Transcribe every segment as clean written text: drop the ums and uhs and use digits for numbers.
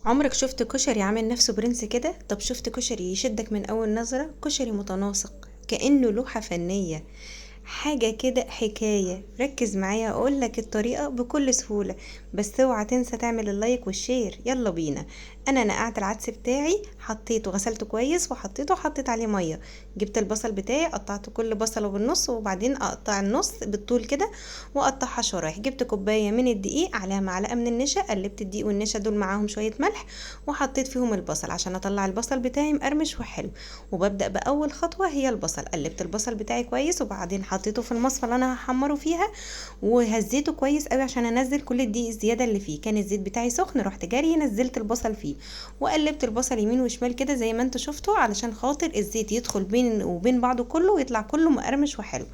عمرك شفت كشري عامل نفسه برنس كده؟ طب شفت كشري يشدك من اول نظرة؟ كشري متناسق كأنه لوحة فنية، حاجة كده حكاية. ركز معايا اقولك الطريقة بكل سهولة، بس اوعى تنسى تعمل اللايك والشير. يلا بينا. انا نقعت العدس بتاعي، حطيته غسلته كويس وحطيت عليه مية. جبت البصل بتاعي، قطعت كل بصله بالنص، وبعدين اقطع النص بالطول كده واقطعها شرايح. جبت كوبايه من الدقيق، عليها معلقه من النشا، قلبت الدقيق والنشا دول معاهم شويه ملح، وحطيت فيهم البصل عشان اطلع البصل بتاعي مقرمش وحلو. وببدا باول خطوه هي البصل. قلبت البصل بتاعي كويس، وبعدين حطيته في المصفى اللي انا هحمره فيها، وهزيته كويس قوي عشان انزل كل الدقيق الزياده اللي فيه. كان الزيت بتاعي سخن، رحت جاري نزلت البصل فيه، وقلبت البصل يمين وشمال كده زي ما انتوا شفتوا، علشان خاطر الزيت يدخل بين وبين بعضه كله ويطلع كله مقرمش وحلو.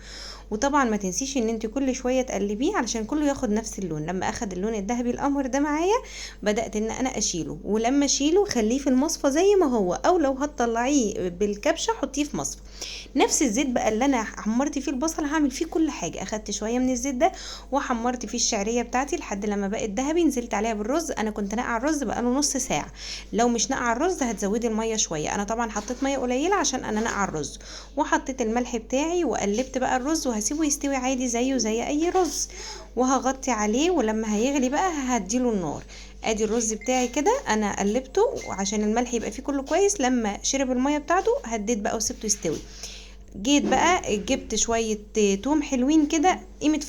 وطبعا ما تنسيش ان انت كل شويه تقلبيه علشان كله ياخد نفس اللون. لما اخد اللون الذهبي القمر ده معايا، بدات ان انا اشيله. ولما اشيله خليه في المصفى زي ما هو، او لو هتطلعيه بالكبشه حطيه في مصفى. نفس الزيت بقى اللي انا حمرت فيه البصل هعمل فيه كل حاجه. اخدت شويه من الزيت ده وحمرت فيه الشعريه بتاعتي لحد لما بقت ذهبي. نزلت عليها بالرز. انا كنت ناقعه الرز بقاله نص ساعه. لو مش ناقعه الرز هتزودي الميه شويه. انا طبعا حطيت ميه قليله عشان انا ناقعه الرز. وحطيت الملح بتاعي وقلبت بقى الرز، وهسيبه يستوي عادي زيه زي اي رز. وهغطي عليه، ولما هيغلي بقى هديله النار. ادي الرز بتاعي كده انا قلبته عشان الملح يبقى فيه كله كويس. لما شرب الميه بتاعته هديت بقى وسبته يستوي. جيت بقى جبت شوية توم حلوين كده، قيمة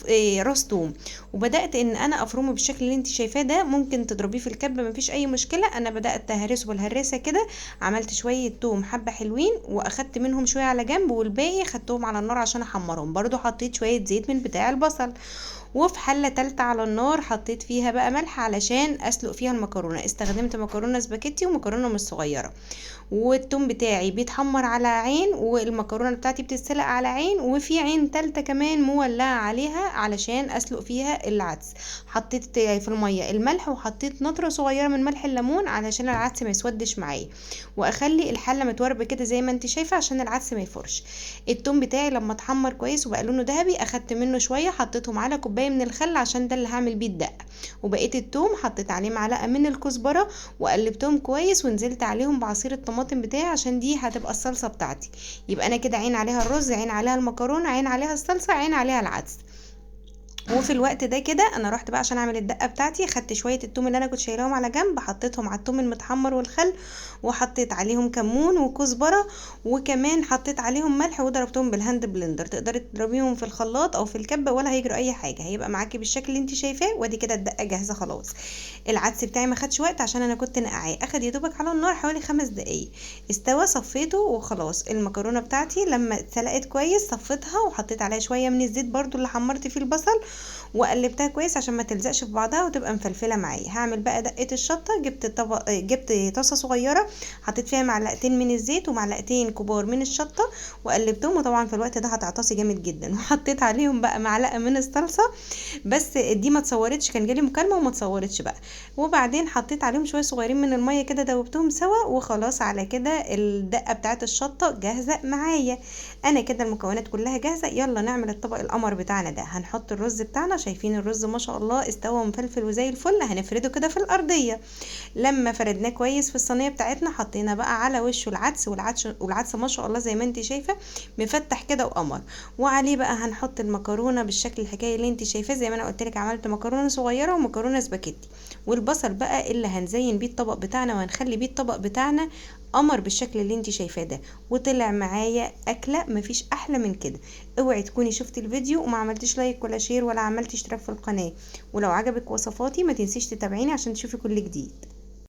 راس توم، وبدأت ان انا افرمه بالشكل اللي انت شايفاه ده. ممكن تضربيه في الكبة مفيش اي مشكلة. انا بدأت اهرسه بالهراسة كده. عملت شوية توم حبة حلوين، واخدت منهم شوية على جنب، والباقي خدتهم على النار عشان احمرهم. برضو حطيت شوية زيت من بتاع البصل. وفي حلة تالتة على النار حطيت فيها بقى ملح علشان اسلق فيها المكرونة. استخدمت مكرونة سباكيتي ومكرونة مش صغيرة. والثوم بتاعي بيتحمر على عين، والمكرونه بتاعتي بتتسلق على عين، وفي عين تالتة كمان مولعه عليها علشان اسلق فيها العدس. حطيت في الميه الملح، وحطيت نطره صغيره من ملح الليمون علشان العدس ما يسودش معايا، واخلي الحله متوربه كده زي ما انت شايفه عشان العدس ما يفرش. الثوم بتاعي لما اتحمر كويس وبقى لونه ذهبي، اخدت منه شويه حطيتهم على كوبايه من الخل عشان ده اللي هعمل بيه الدقه. وبقيت الثوم حطيت عليه معلقه من الكزبره، وقلبتهم كويس، ونزلت عليهم بعصير الطماطم بتاعي عشان دي هتبقى الصلصه بتاعتي. يبقى انا كده عين عليها الرز، عين عليها المكرونه، عين عليها الصلصه، عين عليها العدس. وفي الوقت ده كده انا رحت بقى عشان اعمل الدقه بتاعتي. خدت شويه التوم اللي انا كنت شايلاهم على جنب، حطيتهم على التوم المتحمر والخل، وحطيت عليهم كمون وكزبره، وكمان حطيت عليهم ملح، وضربتهم بالهاند بلندر. تقدري تضربيهم في الخلاط او في الكبه ولا هيجروا اي حاجه، هيبقى معاكي بالشكل اللي انت شايفاه. وادي كده الدقه جاهزه خلاص. العدس بتاعي ما خدش وقت عشان انا كنت نقعاه، اخد يا دوبك على النار حوالي 5 دقايق. استوى، صفيته وخلاص. المكرونه بتاعتي لما اتسلقت كويس صفيتها، وحطيت عليها شويه من الزيت برضو اللي حمرت فيه البصل، وقلبتها كويس عشان ما تلزقش في بعضها وتبقى مفلفله معايا. هعمل بقى دقه الشطه. جبت طاسه صغيره، حطيت فيها معلقتين من الزيت ومعلقتين كبار من الشطه، وقلبتهم. وطبعا في الوقت ده هتعطسي جامد جدا. وحطيت عليهم بقى معلقه من الصلصه، بس دي ما اتصورتش، كان جالي مكالمه وما اتصورتش بقى. وبعدين حطيت عليهم شويه صغيرين من الميه كده، دوبتهم سوا. وخلاص على كده الدقه بتاعت الشطه جاهزه معايا. انا كده المكونات كلها جاهزه. يلا نعمل الطبق القمر بتاعنا ده. هنحط الرز بتاعنا. شايفين الرز ما شاء الله استوى مفلفل وزي الفل. هنفرده كده في الارضيه. لما فردناه كويس في الصينيه بتاعتنا، حطينا بقى على وشه العدس. والعدس ما شاء الله زي ما انت شايفه مفتح كده وقمر. وعليه بقى هنحط المكرونه بالشكل الحكايه اللي انت شايفاه. زي ما انا قلت لك عملت مكرونه صغيره ومكرونه سباكيتي. والبصل بقى اللي هنزين بيه الطبق بتاعنا وهنخلي بيه الطبق بتاعنا قمر بالشكل اللي انت شايفاه ده. وطلع معايا اكله مفيش احلى من كده. اوعي تكوني شفتي الفيديو وما عملتيش لايك ولا شير ولا عملتي اشتراك في القناه. ولو عجبك وصفاتي ما تنسيش تتابعيني عشان تشوفي كل جديد.